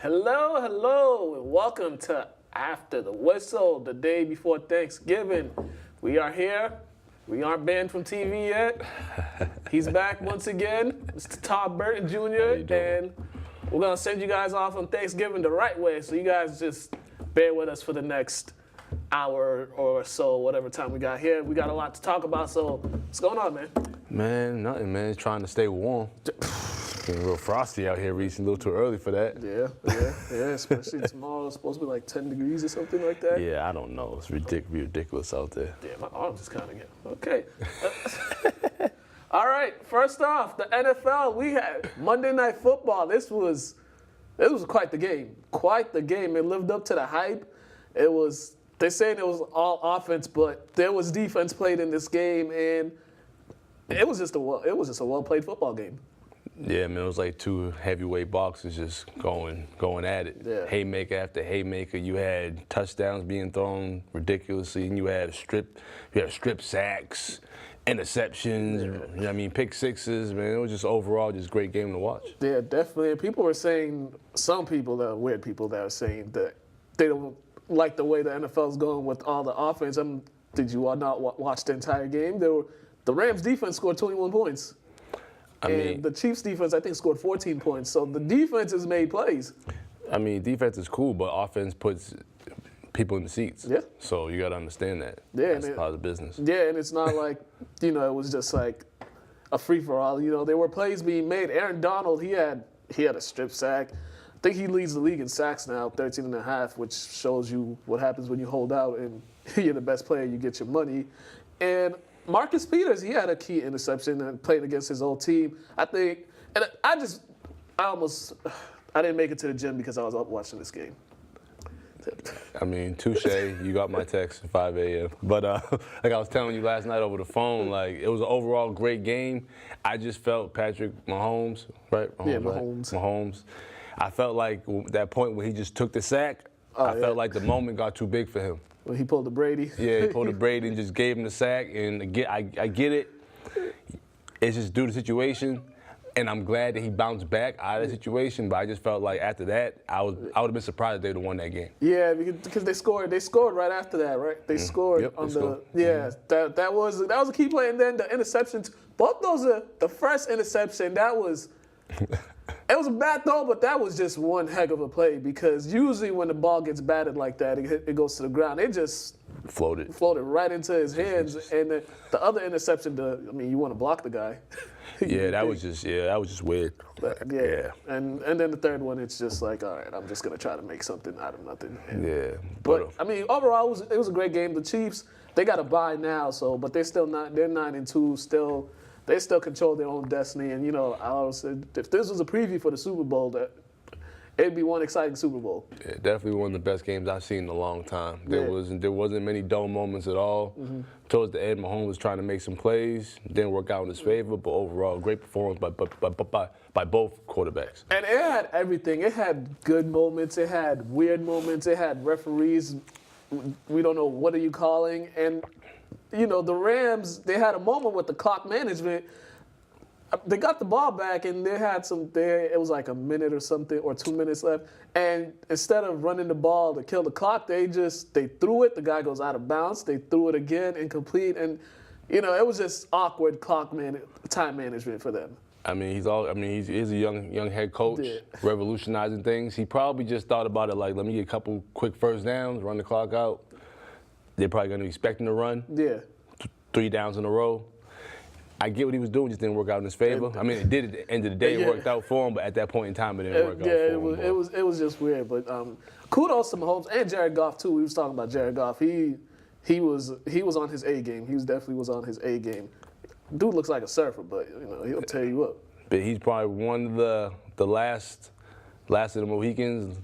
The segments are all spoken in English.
Hello, hello, and welcome to After the Whistle, the day before Thanksgiving. We are here. We aren't banned from TV yet. He's back once again, Mr. Todd Burton Jr., and we're going to send you guys off on Thanksgiving the right way, so you guys just bear with us for the next hour or so, whatever time we got here. We got a lot to talk about, so what's going on, man? Man, nothing, man. Just trying to stay warm. Getting real frosty out here recently, a little too early for that. Yeah, especially tomorrow. It's supposed to be like 10 degrees or something like that. Yeah, I don't know. It's ridiculous out there. Yeah, my arms is kind of getting, okay. All right, first off, the NFL, we had Monday Night Football. This was quite the game. Quite the game. It lived up to the hype. They're saying it was all offense, but there was defense played in this game, and it was just a well-played football game. Yeah, man, it was like two heavyweight boxers just going at it. Yeah. Haymaker after haymaker. You had touchdowns being thrown ridiculously, and you had strip sacks, interceptions, you know what I mean, pick sixes. Man, it was just overall just a great game to watch. Yeah, definitely. And people were saying, some people, that are weird people that are saying that they don't like the way the NFL's going with all the offense. Did you all not watch the entire game? The Rams defense scored 21 points. And the Chiefs defense, I think, scored 14 points. So the defense has made plays. I mean, defense is cool, but offense puts people in the seats. Yeah. So you got to understand that. Yeah, that's part of the business. Yeah, and it's not like, it was just like a free-for-all. There were plays being made. Aaron Donald, he had a strip sack. I think he leads the league in sacks now, 13.5, which shows you what happens when you hold out and you're the best player, you get your money. And Marcus Peters, he had a key interception and playing against his old team. I think, and I didn't make it to the gym because I was up watching this game. I mean, touche, you got my text at 5 a.m. But like I was telling you last night over the phone, like it was an overall great game. I just felt Patrick Mahomes, right? Mahomes. I felt like that point when he just took the sack, I felt like the moment got too big for him. When he pulled the Brady. Yeah, he pulled the Brady and just gave him the sack. And I get it. It's just due to the situation. And I'm glad that he bounced back out of the situation. But I just felt like after that, I would have been surprised if they would have won that game. Yeah, because they scored. They scored right after that, right? They scored on the. Yeah, that was a key play. And then the interceptions. Both those are the first interception. That was. It was a bad throw, but that was just one heck of a play because usually when the ball gets batted like that, it goes to the ground. It just floated right into his hands. And the other interception, you want to block the guy. Yeah, that was just weird. But, yeah. And then the third one, it's just like, all right, I'm just gonna try to make something out of nothing. But overall, it was a great game. The Chiefs, they got a bye now, but they're 9-2 still. They still control their own destiny, and I always said if this was a preview for the Super Bowl, it'd be one exciting Super Bowl. Yeah, definitely one of the best games I've seen in a long time. There wasn't many dull moments at all. Towards the end, Mahomes was trying to make some plays, didn't work out in his favor, but overall, great performance by both quarterbacks. And it had everything. It had good moments. It had weird moments. It had referees. We don't know what are you calling, and. The Rams, they had a moment with the clock management. They got the ball back, and they had it was like a minute or something, or 2 minutes left. And instead of running the ball to kill the clock, they threw it. The guy goes out of bounds. They threw it again, incomplete. And, it was just awkward time management for them. He's a young head coach, revolutionizing things. He probably just thought about it like, let me get a couple quick first downs, run the clock out. They're probably going to be expecting to run. Yeah. 3 downs in a row. I get what he was doing, just didn't work out in his favor. It did at the end of the day. It worked out for him, but at that point in time, it didn't work out for him. It was just weird. But kudos to Mahomes and Jared Goff, too. We was talking about Jared Goff. He was on his A game. He definitely was on his A game. Dude looks like a surfer, but, he'll tear you up. But he's probably one of the last of the Mohicans.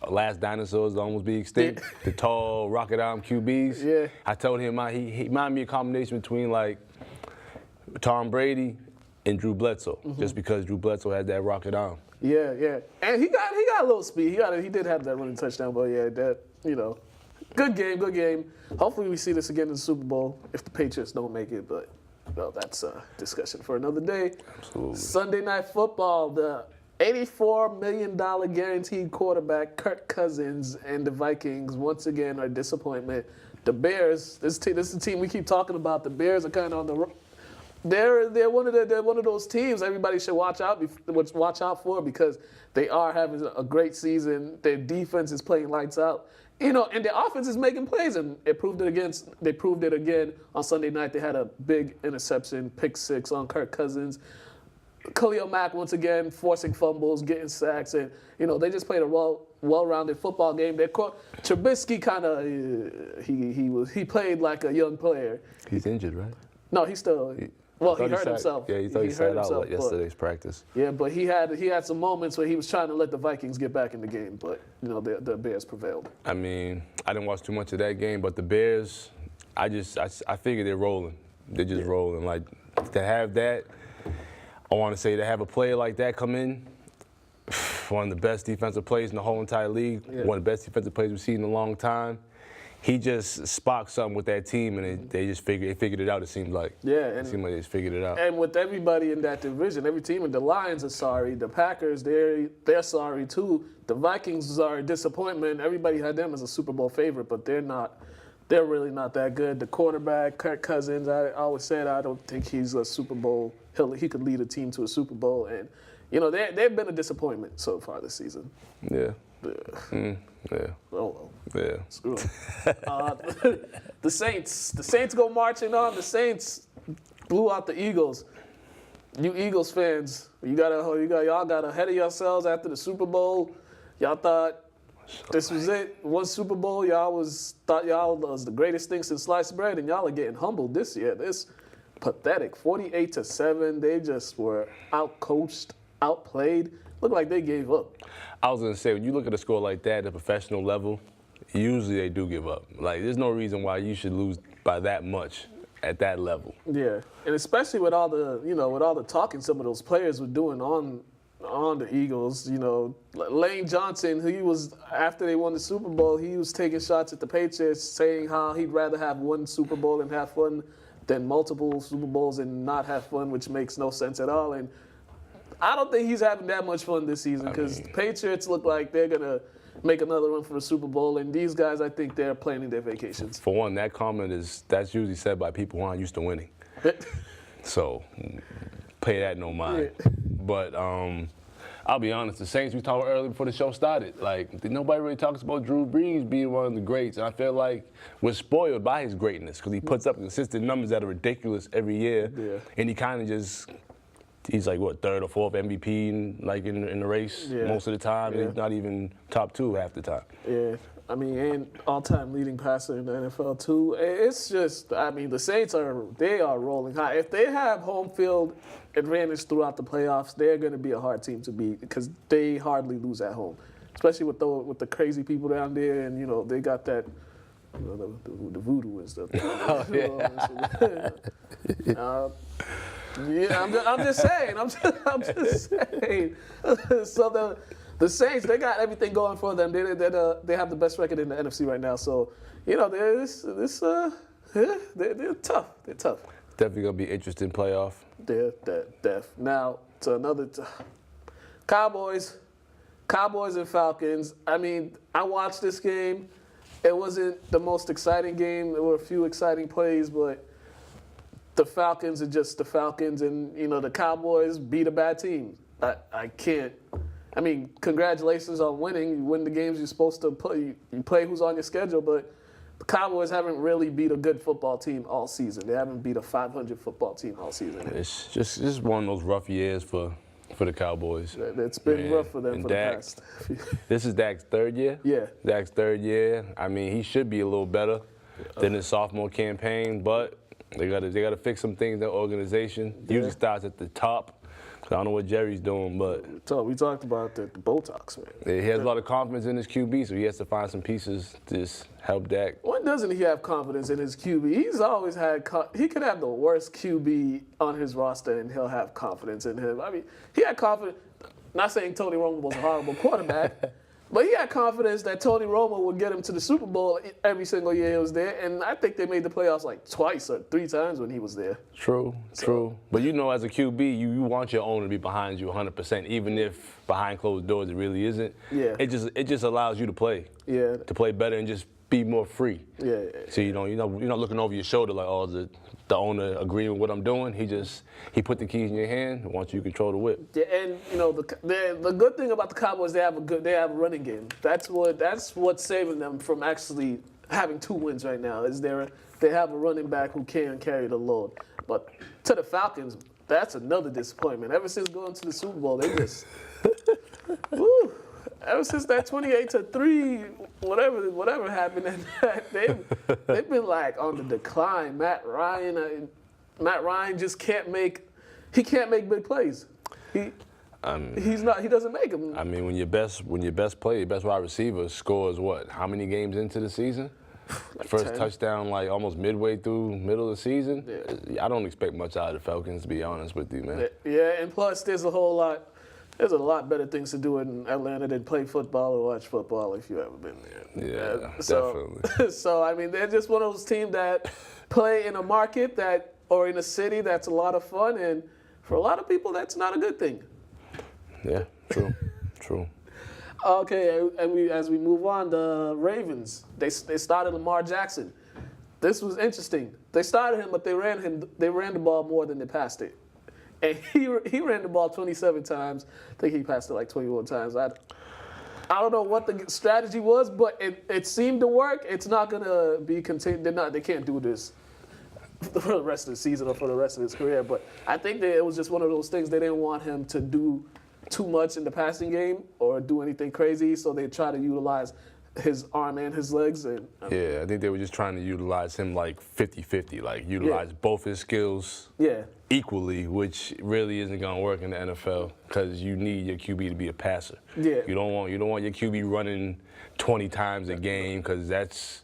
Last dinosaurs to almost be extinct. The tall, rocket arm QBs. Yeah. I told him he reminded me of a combination between like Tom Brady and Drew Bledsoe, just because Drew Bledsoe had that rocket arm. Yeah. And he got a little speed. He did have that running touchdown, but good game. Hopefully we see this again in the Super Bowl if the Patriots don't make it, but that's a discussion for another day. Absolutely. Sunday Night Football, the $84 million guaranteed quarterback Kirk Cousins and the Vikings once again are a disappointment. The Bears, this is the team we keep talking about. The Bears are kind of on the. They're one of those teams everybody should watch out for because they are having a great season. Their defense is playing lights out. And their offense is making plays, and they proved it again on Sunday night. They had a big interception, pick six on Kirk Cousins. Khalil Mack once again forcing fumbles, getting sacks, and they just played a well-rounded football game. Trubisky kind of he played like a young player. He's injured, right? No, he's still. Well, he hurt himself. Yeah, he thought he sat out yesterday's practice. Yeah, but he had some moments where he was trying to let the Vikings get back in the game, but the Bears prevailed. I mean, I didn't watch too much of that game, but the Bears, I figure they're rolling. They're just rolling. Like to have that. I want to say to have a player like that come in, one of the best defensive players in the whole entire league, one of the best defensive players we've seen in a long time. He just sparked something with that team, and they figured it out. It seemed like. Yeah, it seemed like they just figured it out. And with everybody in that division, every team, and the Lions are sorry, the Packers they're sorry too. The Vikings are a disappointment. Everybody had them as a Super Bowl favorite, but they're not. They're really not that good. The quarterback, Kirk Cousins, I always said I don't think he's a Super Bowl. He could lead a team to a Super Bowl, and they've been a disappointment so far this season. Yeah. Yeah. Oh well. Yeah. Screw them. The Saints go marching on. The Saints blew out the Eagles. You Eagles fans, y'all got ahead of yourselves after the Super Bowl. Y'all thought this was it. One Super Bowl, thought y'all was the greatest thing since sliced bread, and y'all are getting humbled this year. This pathetic. 48-7. They just were outcoached, outplayed. Looked like they gave up. I was gonna say, when you look at a score like that at a professional level, usually they do give up. Like, there's no reason why you should lose by that much at that level. Yeah, and especially with all the talking some of those players were doing on the Eagles. Lane Johnson, after they won the Super Bowl, he was taking shots at the Patriots, saying how he'd rather have one Super Bowl and have fun than multiple Super Bowls and not have fun, which makes no sense at all. And I don't think he's having that much fun this season because the Patriots look like they're going to make another run for the Super Bowl, and these guys, I think they're planning their vacations. For one, that comment that's usually said by people who aren't used to winning. So pay that no mind. Yeah. But I'll be honest, the Saints, we talked earlier before the show started, like nobody really talks about Drew Brees being one of the greats, and I feel like we're spoiled by his greatness because he puts up consistent numbers that are ridiculous every year, and he kind of just – he's like, third or fourth MVP in the race most of the time. Yeah. He's not even top two half the time. Yeah, and all-time leading passer in the NFL too. It's just, the Saints are rolling high. If they have home field advantage throughout the playoffs, they're going to be a hard team to beat because they hardly lose at home, especially with the crazy people down there, and they got that. The voodoo and stuff. I'm just saying. I'm just saying. So the Saints, they got everything going for them. They have the best record in the NFC right now. So they're tough. They're tough. Definitely gonna be interesting playoff. They're def. Now to another Cowboys and Falcons. I watched this game. It wasn't the most exciting game. There were a few exciting plays, but the Falcons are just the Falcons, and the Cowboys beat a bad team. I can't. Congratulations on winning. You win the games you're supposed to play. You play who's on your schedule, but the Cowboys haven't really beat a good football team all season. They haven't beat a 500 football team all season. It's just one of those rough years for the Cowboys. It's been rough for them for the past. This is Dak's third year? Yeah. Dak's third year. He should be a little better than his sophomore campaign, but they gotta fix some things in the organization. Usually starts at the top. I don't know what Jerry's doing, but we talked about the Botox, man. He has a lot of confidence in his QB, so he has to find some pieces to just help Dak. When doesn't he have confidence in his QB? He's always had. He could have the worst QB on his roster, and he'll have confidence in him. He had confidence. Not saying Tony Romo was a horrible quarterback, But he had confidence that Tony Romo would get him to the Super Bowl every single year he was there, and I think they made the playoffs like twice or 3 times when he was there. True. But as a QB, you want your owner to be behind you 100%, even if behind closed doors it really isn't. Yeah. It just allows you to play. Yeah. To play better and just be more free. Yeah. So you're not looking over your shoulder like, oh, the owner agreeing with what I'm doing. He put the keys in your hand and wants you to control the whip. Yeah, and the good thing about the Cowboys, they have a running game. That's what's saving them from actually having 2 wins right now. Is they have a running back who can carry the load. But to the Falcons, that's another disappointment. Ever since going to the Super Bowl, they just woo. Ever since that 28-3, whatever happened, they've been like on the decline. Matt Ryan just can't make big plays. He doesn't make them. I mean, when your best player, your best wide receiver scores what? How many games into the season? Like First 10. touchdown, like almost midway through middle of the season. Yeah. I don't expect much out of the Falcons, to be honest with you, man. Yeah, and plus there's a lot better things to do in Atlanta than play football or watch football if you've ever been there. Yeah, definitely. So, I mean, they're just one of those teams that play in a market or in a city that's a lot of fun, and for a lot of people, that's not a good thing. Yeah, true. Okay, and as we move on, the Ravens, they started Lamar Jackson. This was interesting. They started him, but they ran the ball more than they passed it. And he ran the ball 27 times. I think he passed it like 21 times. I don't know what the strategy was, but it seemed to work. It's not going to be continued. They can't do this for the rest of the season or for the rest of his career. But I think that it was just one of those things. They didn't want him to do too much in the passing game or do anything crazy, so they try to utilize his arm and his legs. And yeah, I think they were just trying to utilize him like 50-50, like utilize both his skills equally, which really isn't going to work in the NFL because you need your QB to be a passer. Yeah. You don't want your QB running 20 times a game because that's,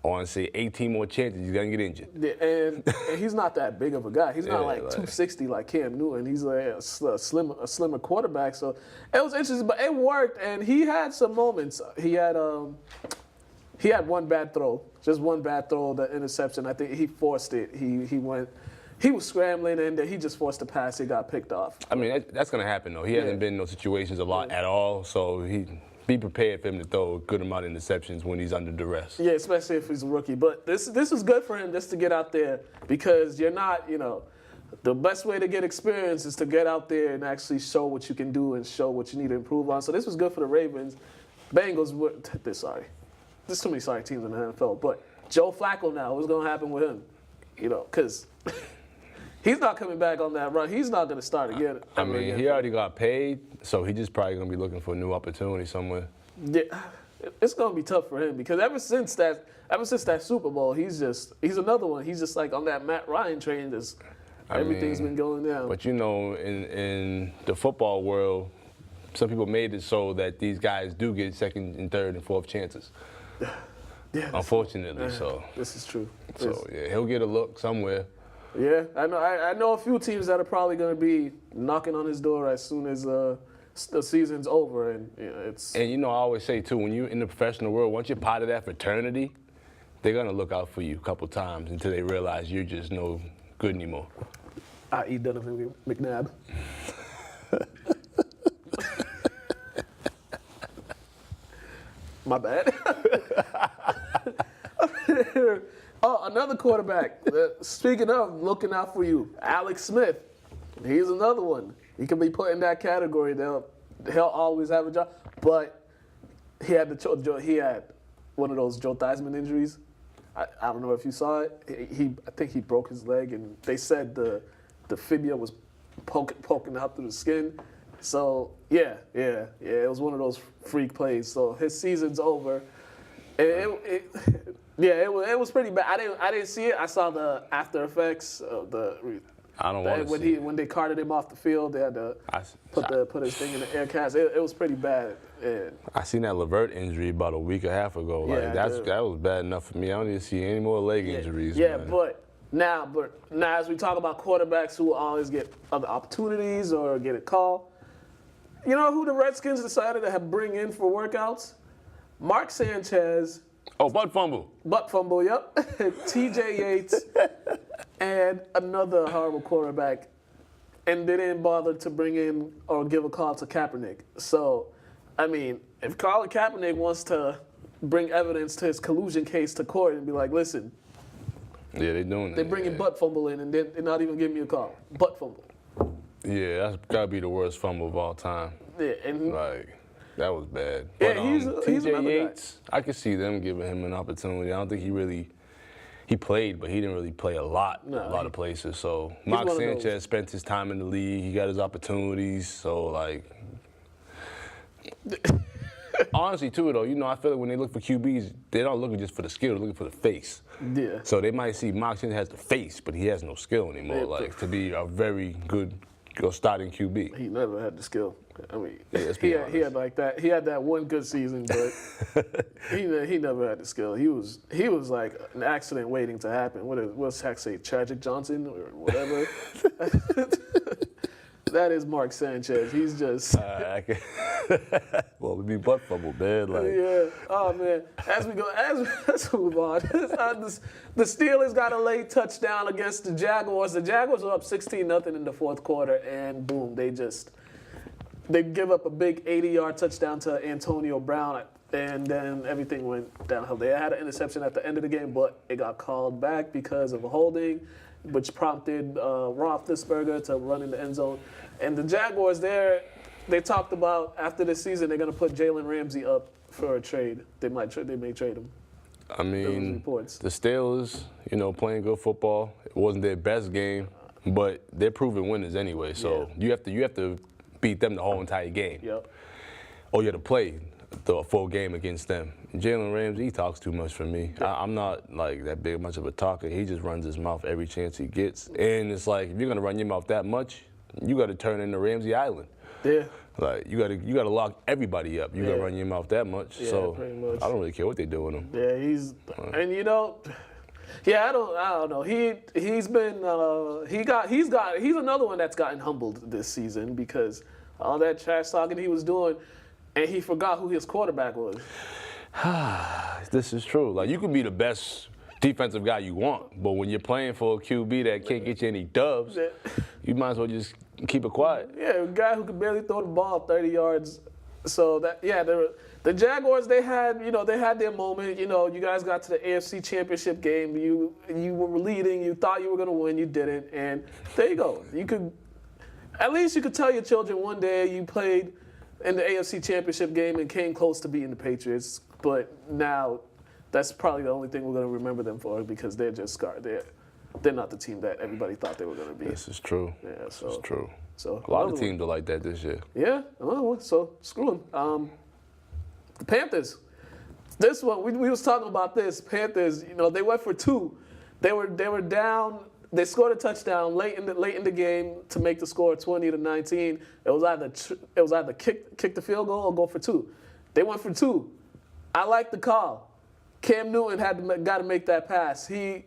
I want to say, 18 more chances he's going to get injured. Yeah, and he's not that big of a guy. He's not like 260 like Cam Newton. He's like a slimmer quarterback. So it was interesting, but it worked, and he had some moments. He had one bad throw, just one bad throw, the interception. I think he forced it. He was scrambling, and he just forced the pass. It got picked off. I mean, that's going to happen, though. He hasn't been in those situations a lot at all, so be prepared for him to throw a good amount of interceptions when he's under duress. Yeah, especially if he's a rookie. But this is good for him just to get out there because you're not, the best way to get experience is to get out there and actually show what you can do and show what you need to improve on. So this was good for the Ravens. Bengals were, there's too many sorry teams in the NFL. But Joe Flacco now, what's going to happen with him? Because he's not coming back on that run. He's not going to start again. I mean, he already got paid, so he just probably going to be looking for a new opportunity somewhere. Yeah, it's going to be tough for him because ever since that Super Bowl, he's another one. He's just like on that Matt Ryan train. Everything's been going down. But in the football world, some people made it so that these guys do get second and third and fourth chances. Yeah. Unfortunately, so. This is true. So yeah, he'll get a look somewhere. Yeah, I know a few teams that are probably going to be knocking on his door as soon as the season's over, and it's. And I always say too, when you're in the professional world, once you're part of that fraternity, they're gonna look out for you a couple times until they realize you're just no good anymore. I.e. Donovan McNabb. My bad. Oh, another quarterback. Speaking of looking out for you, Alex Smith. He's another one. He can be put in that category. He'll always have a job, but he had one of those Joe Theismann injuries. I don't know if you saw it. I think he broke his leg, and they said the fibula was poking out through the skin. So it was one of those freak plays. So his season's over. It was pretty bad. I didn't see it. I saw the after effects of I don't want to see it. When they carted him off the field, they had to put his thing in the air cast. It was pretty bad. I seen that Levert injury about a week and a half ago. Like that was bad enough for me. I don't need to see any more leg injuries. Yeah, man. but now as we talk about quarterbacks who always get other opportunities or get a call, You know who the Redskins decided to bring in for workouts? Mark Sanchez. Oh, butt fumble. Butt fumble, yep. T.J. Yates and another horrible quarterback. And they didn't bother to bring in or give a call to Kaepernick. So, I mean, if Colin Kaepernick wants to bring evidence to his collusion case to court and be like, listen. Yeah, they're doing that. They're bringing butt fumble in and they're not even giving me a call. Butt fumble. Yeah, that's got to be the worst fumble of all time. Yeah, and like, that was bad. Yeah, But he's T.J. another Yates, I could see them giving him an opportunity. I don't think he played, but he didn't really play a lot of places. So Mark Sanchez spent his time in the league. He got his opportunities. So, like, honestly, too, though, you know, I feel like when they look for QBs, they're not looking just for the skill, they're looking for the face. Yeah. So they might see Mark Sanchez has the face, but he has no skill anymore, like, to be a very good starting QB. He never had the skill. I mean, yeah, he had like that. He had that one good season, but he never had the skill. He was like an accident waiting to happen. What's Hack say? Tragic Johnson or whatever. That is Mark Sanchez. He's just. Well, we be butt fumble, man. Like. Yeah. Oh man. Let's move on. The Steelers got a late touchdown against the Jaguars. The Jaguars were up 16-0 in the fourth quarter, and boom, they give up a big 80-yard touchdown to Antonio Brown, and then everything went downhill. They had an interception at the end of the game, but it got called back because of a holding, which prompted Roethlisberger to run in the end zone. And the Jaguars they talked about after this season they're going to put Jalen Ramsey up for a trade. They may trade him. I mean, the Steelers, you know, playing good football. It wasn't their best game, but they're proven winners anyway. So you have to beat them the whole entire game. Yep. Or you have to play the full game against them. Jalen Ramsey, he talks too much for me. I'm not like that big much of a talker. He just runs his mouth every chance he gets. And it's like, if you're gonna run your mouth that much, you got to turn into Ramsey Island. Yeah. Like you got to lock everybody up. You got to run your mouth that much. Yeah, so pretty much. I don't really care what they do with him. Yeah, and you know, I don't know. He's another one that's gotten humbled this season because all that trash talking he was doing, and he forgot who his quarterback was. This is true. Like you can be the best defensive guy you want, but when you're playing for a QB that can't get you any dubs, you might as well just keep it quiet. Yeah, a guy who could barely throw the ball 30 yards. So the Jaguars, they had their moment. You know, you guys got to the AFC Championship game. You were leading. You thought you were going to win. You didn't, and there you go. At least you could tell your children one day you played in the AFC Championship game and came close to beating the Patriots. But now, that's probably the only thing we're going to remember them for because they're just scarred. They're not the team that everybody thought they were going to be. This is true. Yeah, so this is true. So a lot of teams are like that this year. Yeah. Oh, so screw them. The Panthers. This one we was talking about this. Panthers. You know, they went for two. They were down. They scored a touchdown late in the game to make the score 20-19. It was either kick the field goal or go for two. They went for two. I like the call. Cam Newton got to make that pass. He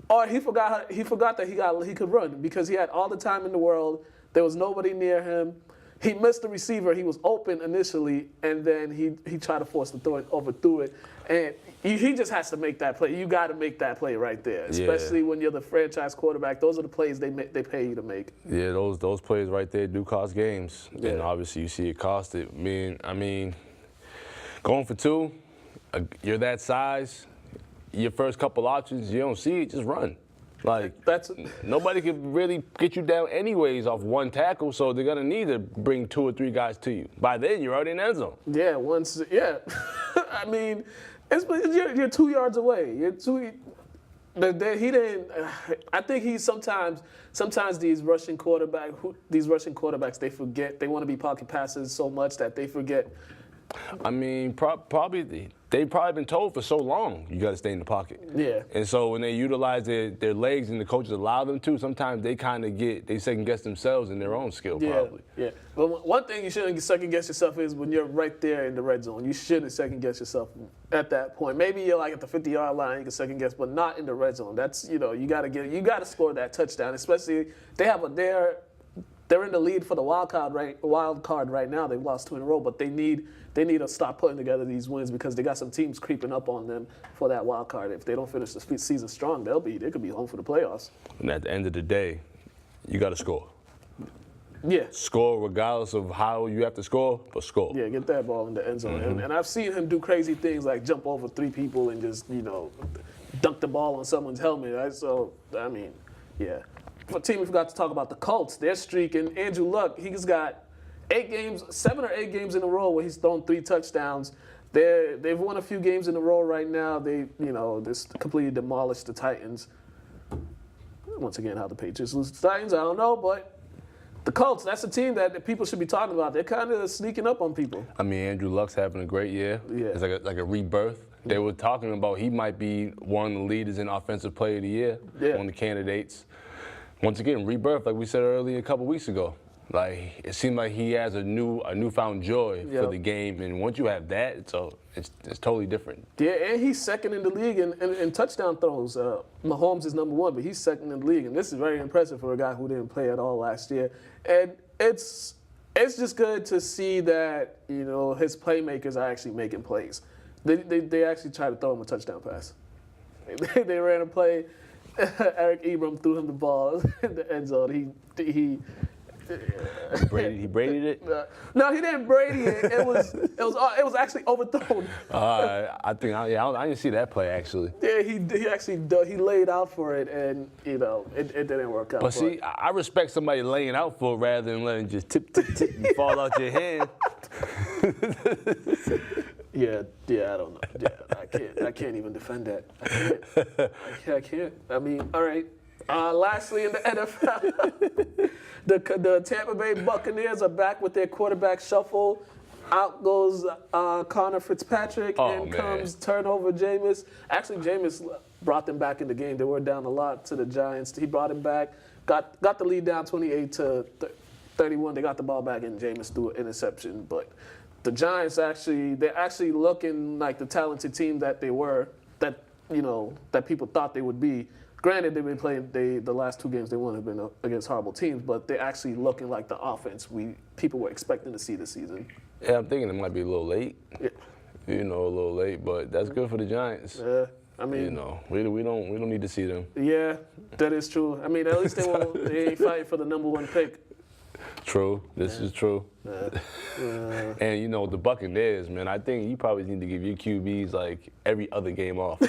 forgot that he could run because he had all the time in the world. There was nobody near him. He missed the receiver. He was open initially, and then he tried to force the throw and overthrew it. And he just has to make that play. You got to make that play right there, especially when you're the franchise quarterback. Those are the plays they pay you to make. Yeah, those plays right there do cost games, and obviously you see it cost it. I mean, going for two, you're that size. Your first couple options, you don't see it, just run. Like nobody can really get you down anyways off one tackle, so they're gonna need to bring two or three guys to you. By then, you're already in the end zone. Yeah, I mean, you're 2 yards away. He didn't. I think he's sometimes these rushing quarterbacks they forget. They want to be pocket passers so much that they forget. I mean, probably they've probably been told for so long you got to stay in the pocket. Yeah. And so when they utilize their legs and the coaches allow them to, sometimes they second guess themselves in their own skill. Probably. Yeah. But one thing you shouldn't second guess yourself is when you're right there in the red zone. You shouldn't second guess yourself at that point. Maybe you're like at the 50-yard line, you can second guess, but not in the red zone. That's you got to score that touchdown. Especially they're in the lead for the wild card right now. They've lost 2 in a row, but they need to start putting together these wins because they got some teams creeping up on them for that wild card. If they don't finish the season strong, they could be home for the playoffs. And at the end of the day, you got to score. Yeah. Score regardless of how you have to score, but score. Yeah, get that ball in the end zone. And I've seen him do crazy things like jump over 3 people and just, dunk the ball on someone's helmet. Right? So, I mean, yeah. For team, we forgot to talk about the Colts. They're streaking. Andrew Luck, he's got 7 or 8 games in a row where he's thrown 3 touchdowns. They've won a few games in a row right now. They, just completely demolished the Titans. Once again, how the Patriots lose to the Titans, I don't know, but the Colts, that's a team that people should be talking about. They're kind of sneaking up on people. I mean, Andrew Luck's having a great year. Yeah. It's like a rebirth. They were talking about he might be one of the leaders in Offensive Player of the Year, one of the candidates. Once again, rebirth, like we said earlier a couple weeks ago. Like, it seemed like he has a newfound joy for the game, and once you have that, it's totally different. Yeah, and he's second in the league in touchdown throws. Mahomes is number 1, but he's second in the league, and this is very impressive for a guy who didn't play at all last year. And it's just good to see that his playmakers are actually making plays. They actually tried to throw him a touchdown pass. They ran a play. Eric Ebram threw him the ball in the end zone. He braided it? No, he didn't Brady it. It was actually overthrown. I didn't see that play actually. Yeah, he laid out for it, and it didn't work out. But see, I respect somebody laying out for it rather than letting it just tip and fall out your hand. Yeah, I don't know. Yeah, I can't even defend that. I can't. I mean, all right. Lastly, in the NFL, the Tampa Bay Buccaneers are back with their quarterback shuffle. Out goes Connor Fitzpatrick, comes turnover Jameis. Actually, Jameis brought them back in the game. They were down a lot to the Giants. He brought him back, got the lead down 28-31. They got the ball back, and Jameis threw an interception. But the Giants they're actually looking like the talented team that they were, that people thought they would be. Granted, they've been playing. The last 2 games they won have been against horrible teams, but they're actually looking like the offense people were expecting to see this season. Yeah, I'm thinking it might be a little late. Yeah. A little late, but that's good for the Giants. Yeah, I mean, we don't need to see them. Yeah, that is true. I mean, at least they ain't fighting for the number 1 pick. True. This is true. And the Buccaneers, man, I think you probably need to give your QBs like every other game off.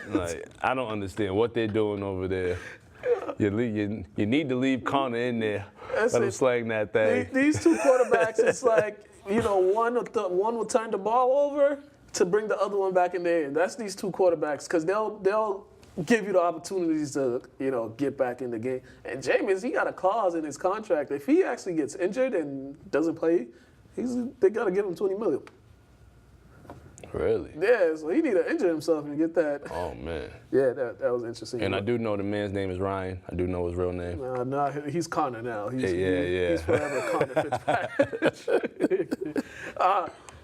Like, I don't understand what they're doing over there. You need to leave Connor in there. Let him slang that thing. These 2 quarterbacks, it's like, one will turn the ball over to bring the other one back in there. That's these 2 quarterbacks, because they'll give you the opportunities to, get back in the game. And Jameis, he got a clause in his contract. If he actually gets injured and doesn't play, they got to give him $20 million. Really? Yeah, so he need to injure himself and get that. Oh, man. Yeah, that was interesting. And I do know the man's name is Ryan. I do know his real name. No, he's Connor now. He's forever Connor Fitzpatrick.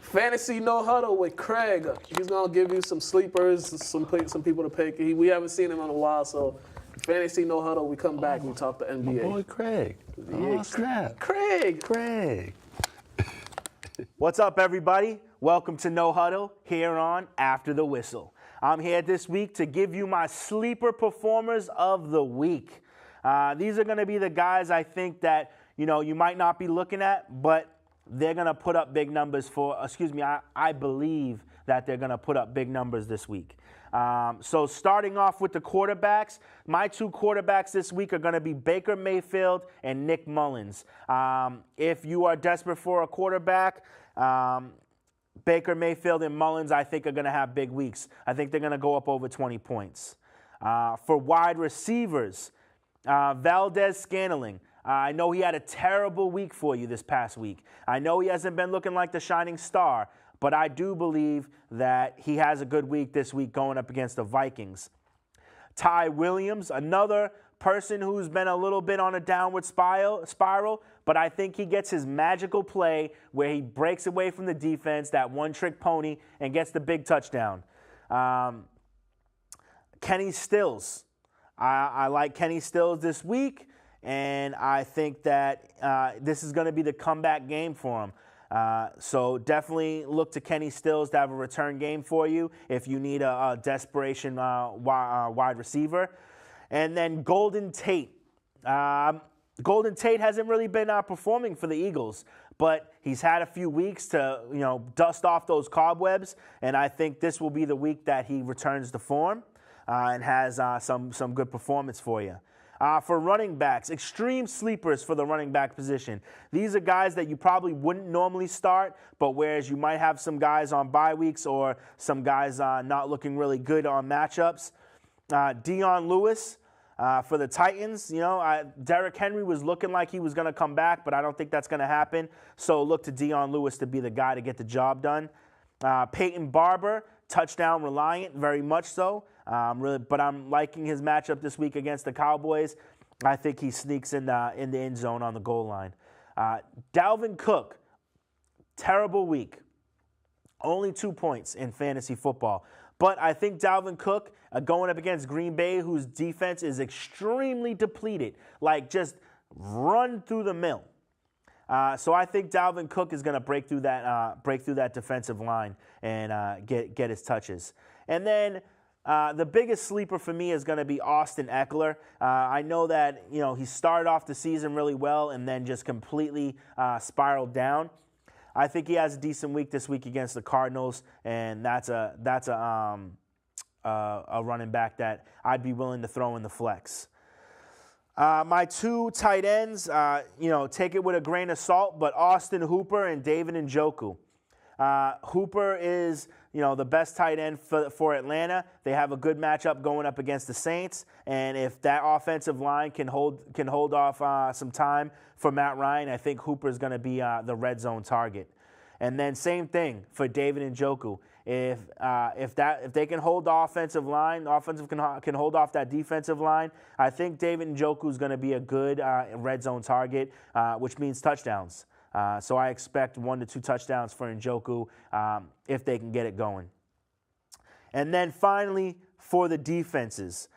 Fantasy No Huddle with Craig. He's going to give you some sleepers, some people to pick. We haven't seen him in a while, so Fantasy No Huddle, we come back, we talk the NBA. My boy Craig. Oh, snap. Craig. What's up, everybody? Welcome to No Huddle, here on After the Whistle. I'm here this week to give you my sleeper performers of the week. These are going to be the guys I think that, you might not be looking at, but they're going to put up big numbers I believe that they're going to put up big numbers this week. So starting off with the quarterbacks, my 2 quarterbacks this week are going to be Baker Mayfield and Nick Mullins. If you are desperate for a quarterback, Baker Mayfield and Mullins, I think, are going to have big weeks. I think they're going to go up over 20 points. For wide receivers, Valdez-Scantling. I know he had a terrible week for you this past week. I know he hasn't been looking like the shining star, but I do believe that he has a good week this week going up against the Vikings. Ty Williams, another person who's been a little bit on a downward spiral, but I think he gets his magical play where he breaks away from the defense, that one-trick pony, and gets the big touchdown. Kenny Stills. I like Kenny Stills this week, and I think that this is going to be the comeback game for him. So definitely look to Kenny Stills to have a return game for you if you need a desperation wide receiver. And then Golden Tate. Golden Tate hasn't really been performing for the Eagles, but he's had a few weeks to dust off those cobwebs, and I think this will be the week that he returns to form and has some good performance for you. For running backs, extreme sleepers for the running back position. These are guys that you probably wouldn't normally start, but whereas you might have some guys on bye weeks or some guys not looking really good on matchups. Dion Lewis for the Titans. Derrick Henry was looking like he was going to come back, but I don't think that's going to happen. So look to Dion Lewis to be the guy to get the job done. Peyton Barber, touchdown reliant, very much so. But I'm liking his matchup this week against the Cowboys. I think he sneaks in the end zone on the goal line. Dalvin Cook, terrible week. Only 2 points in fantasy football. But I think Dalvin Cook going up against Green Bay, whose defense is extremely depleted, like just run through the mill. So I think Dalvin Cook is going to break through that defensive line and get his touches. And then the biggest sleeper for me is going to be Austin Eckler. I know that he started off the season really well and then just completely spiraled down. I think he has a decent week this week against the Cardinals, and that's a running back that I'd be willing to throw in the flex. My two tight ends, take it with a grain of salt, but Austin Hooper and David Njoku. Hooper is, the best tight end for Atlanta. They have a good matchup going up against the Saints, and if that offensive line can hold off some time for Matt Ryan, I think Hooper is going to be the red zone target. And then same thing for David Njoku. If they can hold the offensive can hold off that defensive line, I think David Njoku is going to be a good red zone target, which means touchdowns. So I expect 1 to 2 touchdowns for Njoku if they can get it going. And then finally, for the defenses,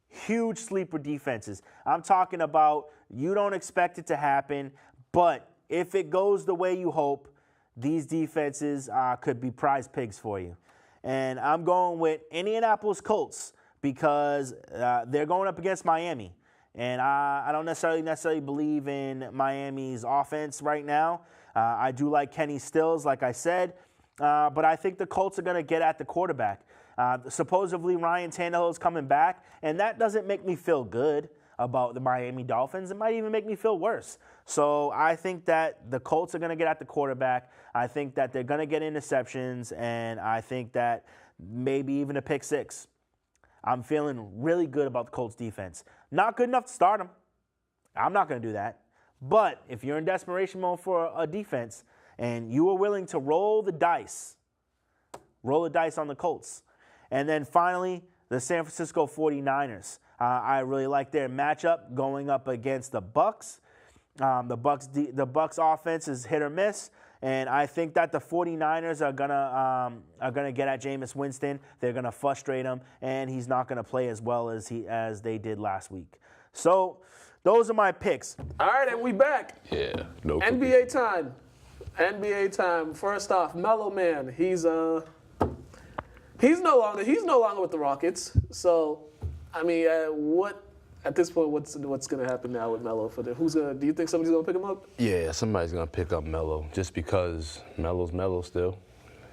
huge sleeper defenses. I'm talking about you don't expect it to happen, but if it goes the way you hope, these defenses could be prize pigs for you. And I'm going with Indianapolis Colts because they're going up against Miami. And I don't necessarily believe in Miami's offense right now. I do like Kenny Stills, like I said. But I think the Colts are going to get at the quarterback. Supposedly Ryan Tannehill is coming back, and that doesn't make me feel good about the Miami Dolphins. It might even make me feel worse. So I think that the Colts are going to get at the quarterback. I think that they're going to get interceptions, and I think that maybe even a pick six. I'm feeling really good about the Colts defense. Not good enough to start them. I'm not going to do that. But if you're in desperation mode for a defense and you are willing to roll the dice on the Colts. And then finally, the San Francisco 49ers. I really like their matchup going up against the Bucks. The Bucks offense is hit or miss, and I think that the 49ers are gonna get at Jameis Winston. They're gonna frustrate him, and he's not gonna play as well as they did last week. So those are my picks. All right, and we back. Yeah, no NBA time. NBA time. First off, Melo Man. He's no longer with the Rockets. So, I mean, at this point, what's going to happen now with Melo? Do you think somebody's going to pick him up? Yeah, somebody's going to pick up Melo just because Melo's Melo still.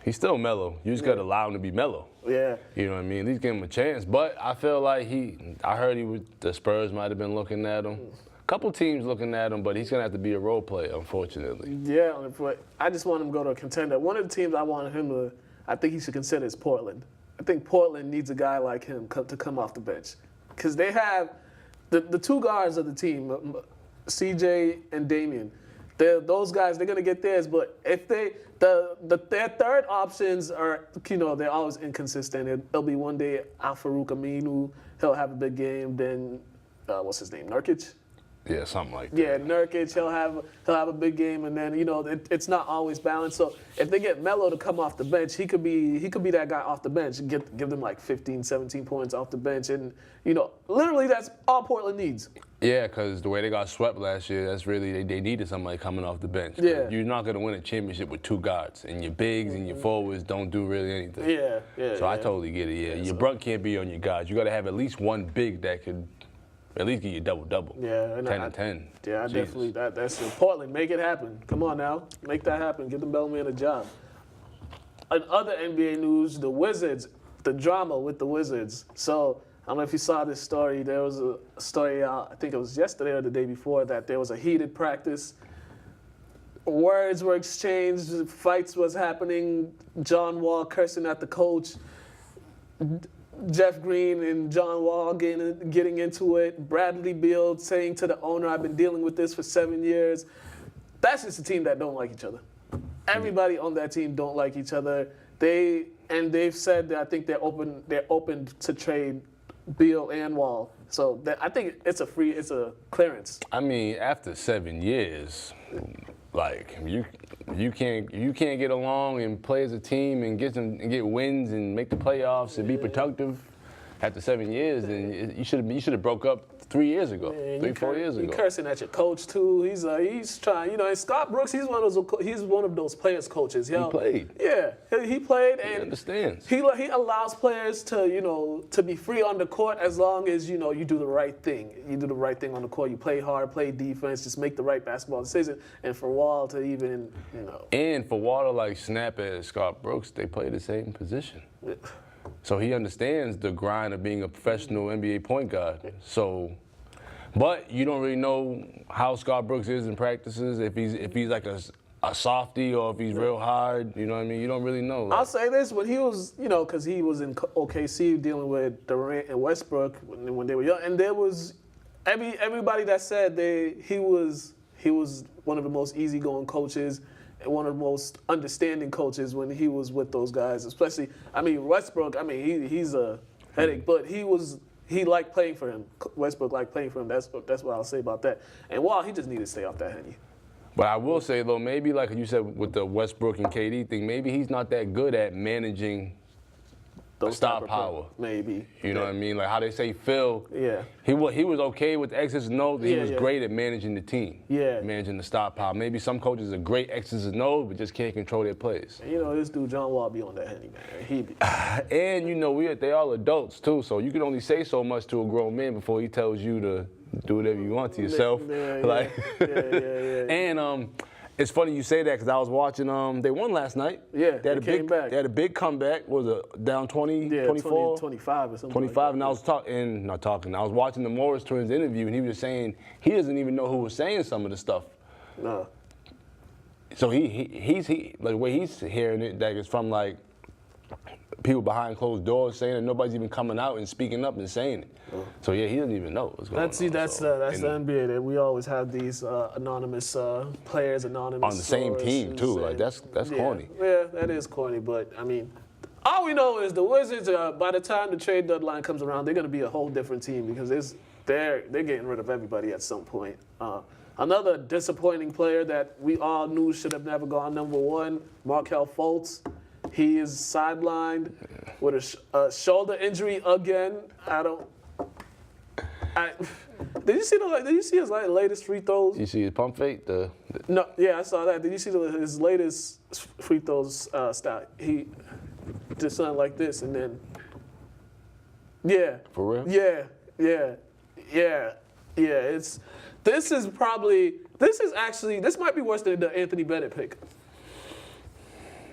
He's still Melo. You just got to allow him to be Melo. Yeah. You know what I mean? At least give him a chance. But I feel like I heard the Spurs might have been looking at him. A couple teams looking at him, but he's going to have to be a role player, unfortunately. Yeah, but I just want him to go to a contender. One of the teams I think he should consider is Portland. I think Portland needs a guy like him to come off the bench. Because they have the two guards of the team, CJ and Damian. Those guys, they're gonna get theirs, but if their third options are, they're always inconsistent. It'll be one day Al-Farouq Aminu, he'll have a big game. Then what's his name, Nurkic? Yeah, something like that. Yeah, Nurkic, he'll have a big game, and then it's not always balanced. So if they get Melo to come off the bench, he could be that guy off the bench and give them like 15, 17 points off the bench, and literally that's all Portland needs. Yeah, because the way they got swept last year, that's really they needed somebody coming off the bench. Yeah. You're not gonna win a championship with two guards, and your bigs and your forwards don't do really anything. Yeah. So I totally get it. Yeah, your brunt can't be on your guards. You got to have at least one big that could at least get you double. Yeah, 10 and 10. Yeah, Jesus. definitely. That's Portland. Make it happen. Come on now, make that happen. Give the Bellman a job. In other NBA news, the Wizards, the drama with the Wizards. So I don't know if you saw this story. There was a story out, I think it was yesterday or the day before, that there was a heated practice. Words were exchanged, fights was happening, John Wall cursing at the coach, Jeff Green and John Wall getting into it, Bradley Beal saying to the owner, I've been dealing with this for 7 years. That's just a team that don't like each other. Everybody on that team don't like each other. They've said that I think they're open to trade Beal and Wall. So I think it's a clearance. I mean, after 7 years, like you can't get along and play as a team and get wins and make the playoffs and be productive after 7 years, then you should have broke up 3 years ago, 4 years ago. You're cursing at your coach too. He's trying. And Scott Brooks, he's one of those players coaches. He played. Yeah, he played, and He understands. He allows players to be free on the court as long as you do the right thing. You do the right thing on the court. You play hard, play defense, just make the right basketball decision. And for Wall to even And for Wall to like snap at Scott Brooks, they play the same position. So he understands the grind of being a professional NBA point guard. So, but you don't really know how Scott Brooks is in practices, if he's like a softie or if he's real hard. You know what I mean? You don't really know. I'll say this: when he was, because he was in OKC dealing with Durant and Westbrook when they were young, and there was everybody that said he was one of the most easygoing coaches. One of the most understanding coaches when he was with those guys, especially. I mean, Westbrook. I mean, he's a headache, but he liked playing for him. Westbrook liked playing for him. That's what I'll say about that. And Wall, he just needed to stay off that Henny. But I will say though, maybe like you said with the Westbrook and KD thing, maybe he's not that good at managing star power. Maybe. You know what I mean? Like how they say Phil. Yeah. He was okay with X's and O's, but he was great at managing the team. Yeah. Managing the star power. Maybe some coaches are great X's and O's, but just can't control their plays. And this dude John Wall be on that Henny, man. He be. And they all adults too, so you can only say so much to a grown man before he tells you to do whatever you want to yourself. And it's funny you say that because I was watching. They won last night. Yeah, they came back. They had a big comeback. What was it, down 20, 24? 25 or something. 25, like and I was watching the Morris twins interview, and he was saying he doesn't even know who was saying some of the stuff. No. So he's like the way he's hearing it, that is from like people behind closed doors saying it. Nobody's even coming out and speaking up and saying it. So yeah, he doesn't even know what's going on. That's the NBA. That we always have these anonymous players, anonymous on the same team too. Like that's corny. Yeah, that is corny. But I mean, all we know is the Wizards. By the time the trade deadline comes around, they're going to be a whole different team because they're getting rid of everybody at some point. Another disappointing player that we all knew should have never gone #1, Markelle Fultz. He is sidelined with a shoulder injury again. Did you see his latest free throws? You see his pump fake? No, yeah, I saw that. Did you see his latest free throws stat? He did something like this, and then For real? Yeah. This might be worse than the Anthony Bennett pick.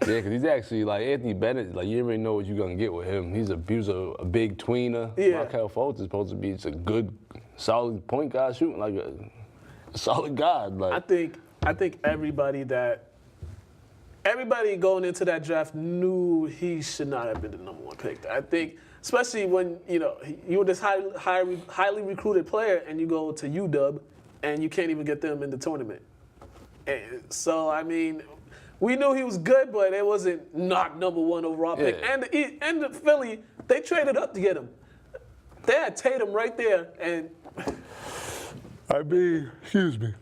Yeah, because he's actually like Anthony Bennett. Like you already know what you're gonna get with him. He was a big tweener. Yeah. Markelle Fultz is supposed to be just a good, solid point guard shooting like a solid guard. Like I think everybody going into that draft knew he should not have been the #1 pick. I think, especially when you were this highly recruited player and you go to UW and you can't even get them in the tournament. And so I mean. We knew he was good, but it wasn't not #1 overall pick. And the Philly, they traded up to get him. They had Tatum right there, and Excuse me.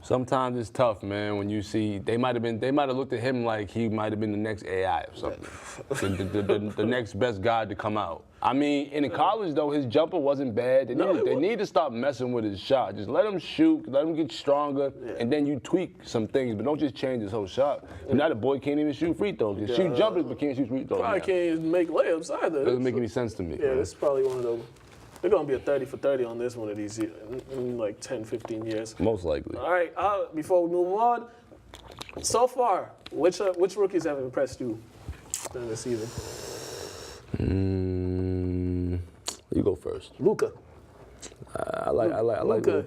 Sometimes it's tough, man. When you see they might have looked at him like he might have been the next AI or something, the next best guy to come out. I mean, in college though, his jumper wasn't bad. They need to stop messing with his shot. Just let him shoot, let him get stronger, and then you tweak some things, but don't just change his whole shot. Now the boy can't even shoot free throws. He shoot jumpers, but can't shoot free throws. Probably can't even make layups either. Doesn't make any sense to me. Yeah, this is probably one of those. They're going to be a 30 for 30 on this one of these in like 10, 15 years. Most likely. All right, before we move on, so far, which rookies have impressed you during the season? You go first. Luka. I like Luka.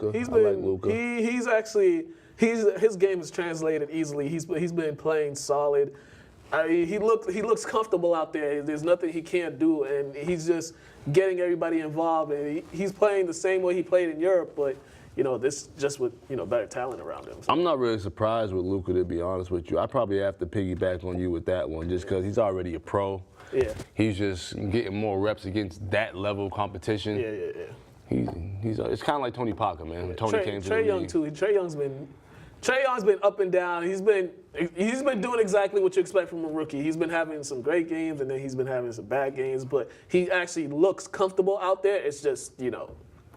His game is translated easily. He's been playing solid. He looks comfortable out there. There's nothing he can't do, and he's just getting everybody involved. And he's playing the same way he played in Europe, but this just with better talent around him. So. I'm not really surprised with Luka, to be honest with you. I probably have to piggyback on you with that one, just because he's already a pro. Yeah. He's just getting more reps against that level of competition. Yeah. It's kind of like Tony Parker, man. When Tony came to the Trae Young league. too. Trae Young's been up and down. He's been doing exactly what you expect from a rookie. He's been having some great games, and then he's been having some bad games. But he actually looks comfortable out there. It's just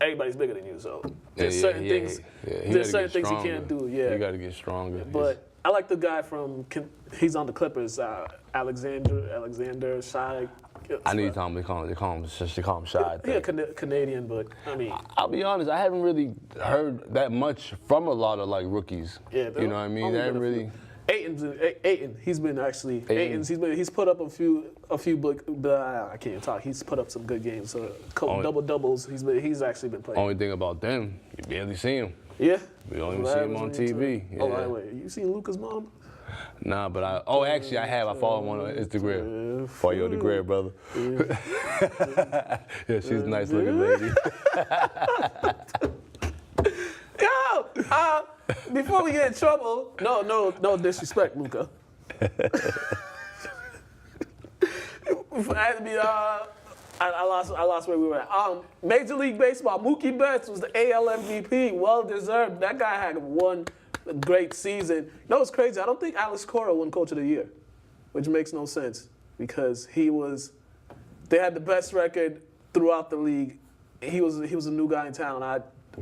everybody's bigger than you, so there's certain things. There's certain things he can't do. Yeah, you got to get stronger. But I like the guy he's on the Clippers, Alexander Shai. I knew you told me they call him Shy. Yeah, Canadian, but I mean. I'll be honest, I haven't really heard that much from a lot of rookies. Yeah, you know what I mean? They haven't really. Ayton, he's put up a few, I can't even talk. He's put up some good games, a couple double doubles. He's actually been playing. Only thing about them, you barely see him. Yeah. We don't even see him on TV. Yeah. Oh, wait, you seen Luka's mom? Nah, but actually I have. I follow him on Instagram. Follow you on the gram, brother. Yeah, she's a nice looking lady. Yo, before we get in trouble, no disrespect, Luka. I lost where we were at. Major League Baseball, Mookie Betts was the AL MVP, well deserved. That guy had one great season. It's crazy. I don't think Alex Cora won Coach of the Year, which makes no sense because they had the best record throughout the league. He was a new guy in town.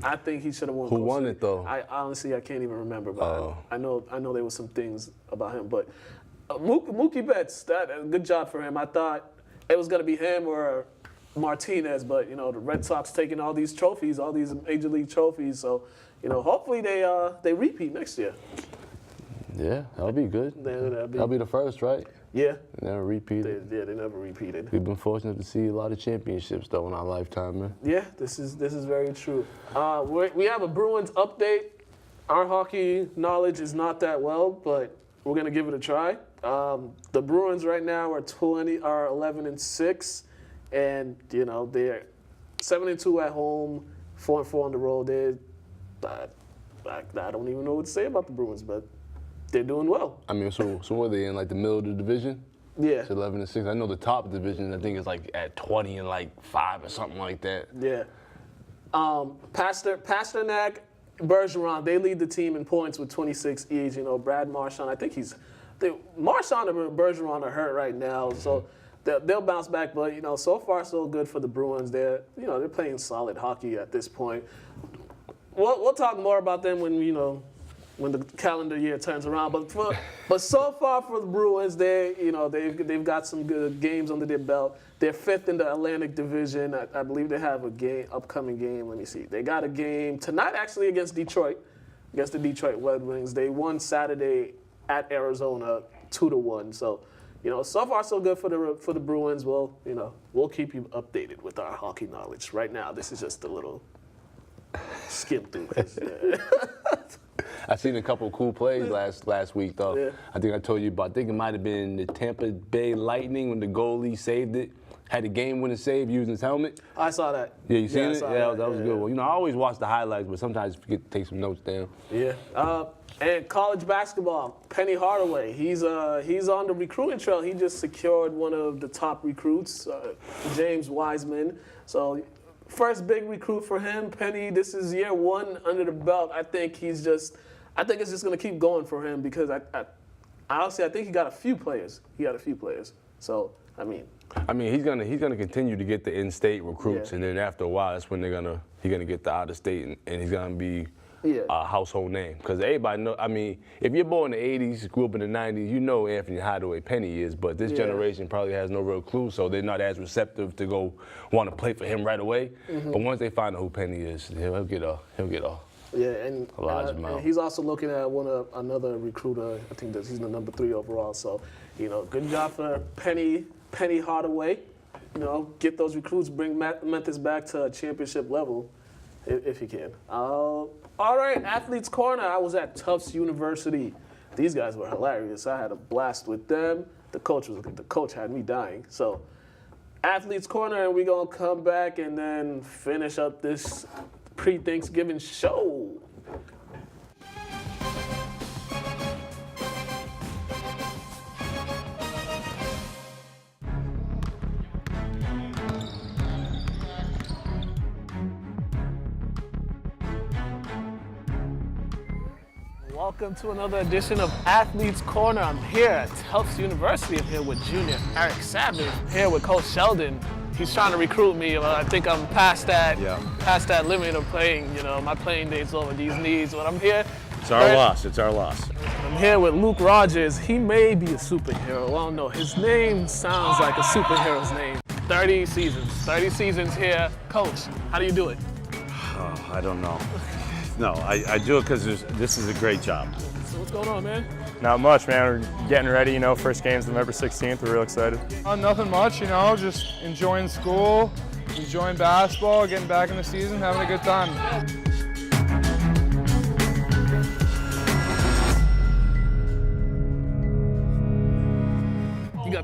I think he should have won. Who won it though? I honestly can't even remember. But I know there was some things about him. But Mookie Betts, good job for him. I thought it was gonna be him or Martinez, but the Red Sox taking all these trophies, all these major league trophies. So hopefully they repeat next year. Yeah, that'll be good. That'll be the first, right? Yeah. They never repeated. They never repeated. We've been fortunate to see a lot of championships though in our lifetime, man. Yeah, this is very true. We have a Bruins update. Our hockey knowledge is not that well, but we're gonna give it a try. The Bruins right now are 11-6, and they're 7-2 at home, 4-4 on the road. I don't even know what to say about the Bruins, but they're doing well. I mean, so what are they in the middle of the division? Yeah. It's 11-6. I know the top division I think is at 20-5 or something like that. Yeah. Pasternak, Bergeron, they lead the team in points with 26 each. Brad Marchand, I think Marchand and Bergeron are hurt right now, so they'll bounce back. But so far so good for the Bruins. They're playing solid hockey at this point. We'll talk more about them when the calendar year turns around. But so far for the Bruins, they've got some good games under their belt. They're fifth in the Atlantic Division. I believe they have upcoming game. Let me see. They got a game tonight actually against Detroit, against the Detroit Red Wings. They won Saturday at Arizona 2-1. So, so far so good for the Bruins. We'll keep you updated with our hockey knowledge. Right now, this is just a little skim through. I seen a couple of cool plays last week though. Yeah. I think I told you about. I think it might have been the Tampa Bay Lightning when the goalie saved it. Had a game-winning save using his helmet. I saw that. Yeah, you seen it? Yeah, that was a good yeah. one. I always watch the highlights, but sometimes I forget to take some notes down. Yeah. And college basketball, Penny Hardaway. He's on the recruiting trail. He just secured one of the top recruits, James Wiseman. So first big recruit for him. Penny, this is year 1 under the belt. I think it's just going to keep going for him because honestly, I think he got a few players. So, I mean, he's gonna continue to get the in-state recruits, and then after a while, that's when he's gonna get the out-of-state, and he's gonna be a household name. Because everybody know. If you're born in the '80s, grew up in the '90s, you know Anthony Hideaway Penny is. But this generation probably has no real clue, so they're not as receptive to go want to play for him right away. But once they find out who Penny is, he'll get a large amount. And he's also looking at another recruiter. I think that he's the number 3 overall. So, good job for Penny Hardaway. Get those recruits, bring Memphis back to a championship level, if you can. All right, Athletes Corner. I was at Tufts University. These guys were hilarious. I had a blast with them. The coach had me dying. So, Athletes Corner, and we're gonna come back and then finish up this pre-Thanksgiving show. Welcome to another edition of Athletes Corner. I'm here at Tufts University. I'm here with Junior Eric Savage. I'm here with Coach Sheldon. He's trying to recruit me. I think I'm past that limit of playing. My playing days over these knees. But I'm here. It's our loss. It's our loss. I'm here with Luke Rogers. He may be a superhero. I don't know. His name sounds like a superhero's name. 30 seasons here. Coach, how do you do it? Oh, I don't know. No, I do it because this is a great job. So what's going on, man? Not much, man. We're getting ready, first game's November 16th. We're real excited. Nothing much, just enjoying school, enjoying basketball, getting back in the season, having a good time.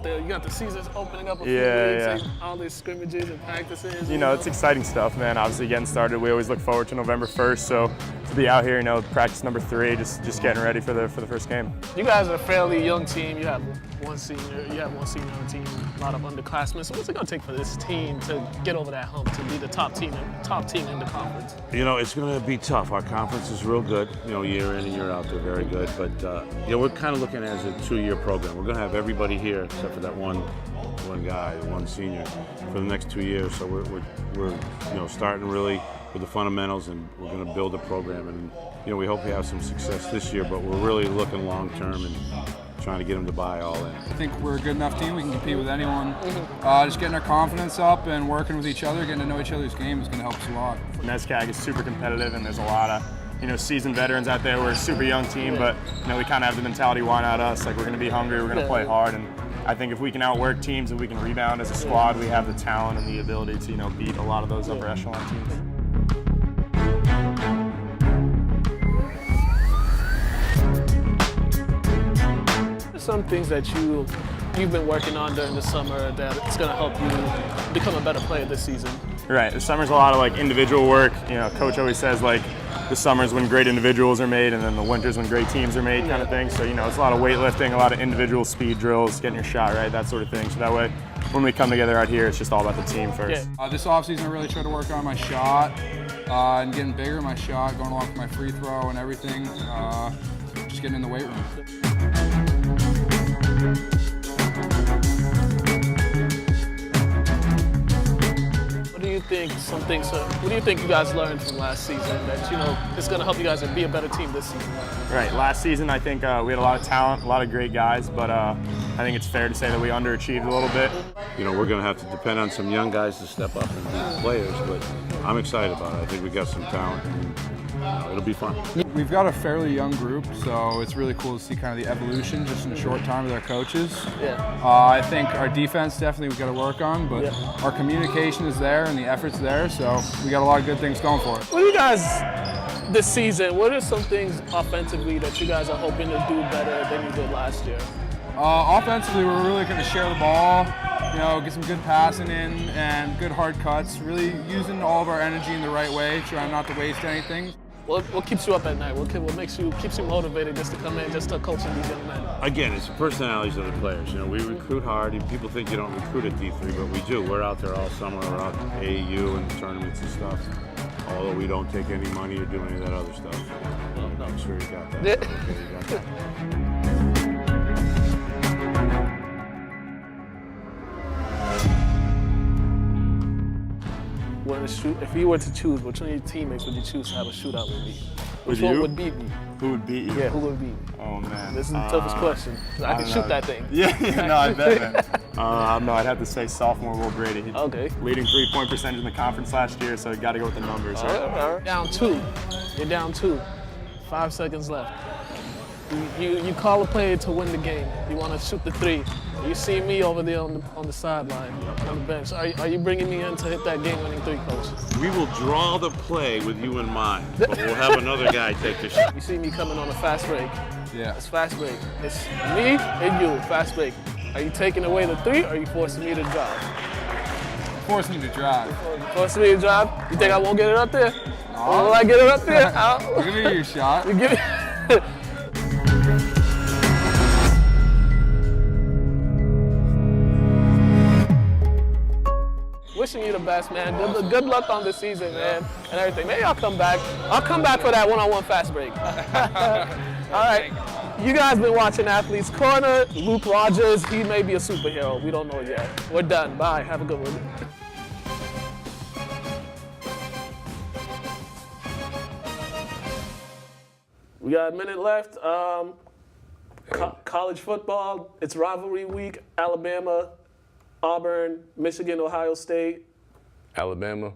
You got the seasons opening up a few weeks, and all these scrimmages and practices. It's exciting stuff, man. Obviously getting started, we always look forward to November 1st, so to be out here, practice number 3, just getting ready for the first game. You guys are a fairly young team. You have one senior on the team, a lot of underclassmen. So what's it gonna take for this team to get over that hump, to be the top team in the conference? It's going to be tough. Our conference is real good, year in and year out, they're very good. But, we're kind of looking at it as a 2-year program. We're going to have everybody here except for that one guy, one senior, for the next 2 years. So we're starting really with the fundamentals, and we're going to build a program. And, we hope we have some success this year, but we're really looking long term and trying to get them to buy all in. I think we're a good enough team. We can compete with anyone. Just getting our confidence up and working with each other, getting to know each other's game is going to help us a lot. NESCAG is super competitive, and there's a lot of seasoned veterans out there. We're a super young team, but we kind of have the mentality, why not us? Like, we're going to be hungry, we're going to play hard, and I think if we can outwork teams and we can rebound as a squad, we have the talent and the ability to beat a lot of those upper echelon teams. Some things that you've been working on during the summer that it's going to help you become a better player this season? Right. The summer's a lot of individual work. Coach always says the summer's when great individuals are made, and then the winter's when great teams are made, kind of thing. So it's a lot of weightlifting, a lot of individual speed drills, getting your shot right, that sort of thing. So that way, when we come together out here, it's just all about the team first. This offseason, I really tried to work on my shot and getting bigger in my shot, going along with my free throw and everything. Just getting in the weight room. What do you think you guys learned from last season that it's going to help you guys be a better team this season? Right. Last season, I think we had a lot of talent, a lot of great guys, but I think it's fair to say that we underachieved a little bit. We're going to have to depend on some young guys to step up and be players, but I'm excited about it. I think we got some talent, and it'll be fun. We've got a fairly young group, so it's really cool to see kind of the evolution just in a short time with our coaches. I think our defense definitely we've got to work on, but our communication is there and the effort's there, so we got a lot of good things going for us. What do you guys, this season, what are some things offensively that you guys are hoping to do better than you did last year? Offensively, we're really going to share the ball, get some good passing in and good hard cuts, really using all of our energy in the right way, trying not to waste anything. What keeps you up at night? What keeps you motivated just to come in, just to coaching these young men? Again, it's the personalities of the players. You know, we recruit hard. And people think you don't recruit at D3, but we do. We're out there all summer. We're out at AAU and tournaments and stuff. Although we don't take any money or do any of that other stuff. I'm sure you got that. Okay, you got that. If you were to choose, which one of your teammates would you choose to have a shootout with me? Which With one you? would beat me? Who would beat you? Yeah, who would beat me? Oh man. This is the toughest question. I can shoot that thing. Yeah, no, I bet, man. No, I'd have to say sophomore Will Brady. He's Okay. leading 3-point percentage in the conference last year, so you got to go with the numbers. Right? All right. Down 2. You're down 2. 5 seconds left. You call a play to win the game. You want to shoot the 3. You see me over there on the sideline, on the bench. Are you bringing me in to hit that game-winning 3, coach? We will draw the play with you in mind, but we'll have another guy take the shot. You see me coming on a fast break. Yeah. It's fast break. It's me and you, fast break. Are you taking away the 3 or are you forcing me to drive? Forcing me to drive. Forcing me to drive? You think I won't get it up there? Will I get it up there? Give me your shot. You give me. Wishing you the best, man. Good luck on this season, man, and everything. Maybe I'll come back. I'll come back for that one-on-one fast break. All right. You guys been watching Athletes Corner. Luke Rogers, he may be a superhero. We don't know yet. We're done. Bye. Have a good one. We got a minute left. College football, it's rivalry week. Alabama, Auburn, Michigan, Ohio State. Alabama,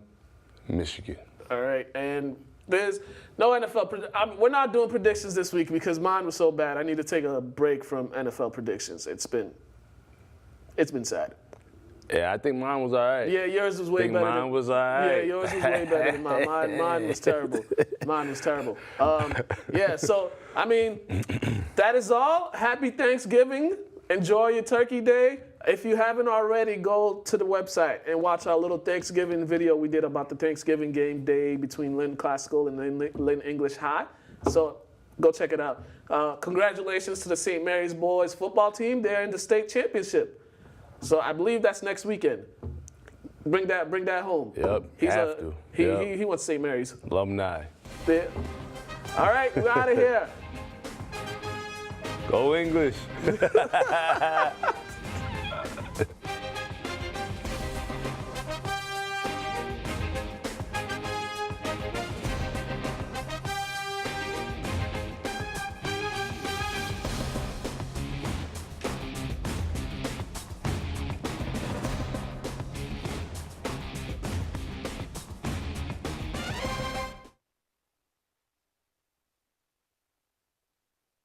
Michigan. All right, and there's no NFL. We're not doing predictions this week because mine was so bad. I need to take a break from NFL predictions. It's been sad. Yeah, I think mine was all right. Yeah, yours was way better. Mine was all right. Yeah, yours was way better than mine. Mine was terrible. Mine was terrible. Yeah, so, I mean, that is all. Happy Thanksgiving. Enjoy your Turkey Day. If you haven't already, go to the website and watch our little Thanksgiving video we did about the Thanksgiving game day between Lynn Classical and Lynn English High. So go check it out. Congratulations to the St. Mary's boys football team. They're in the state championship. So I believe that's next weekend. Bring that home. Yep, He wants St. Mary's. Alumni. Yeah. All right, we're out of here. Go English.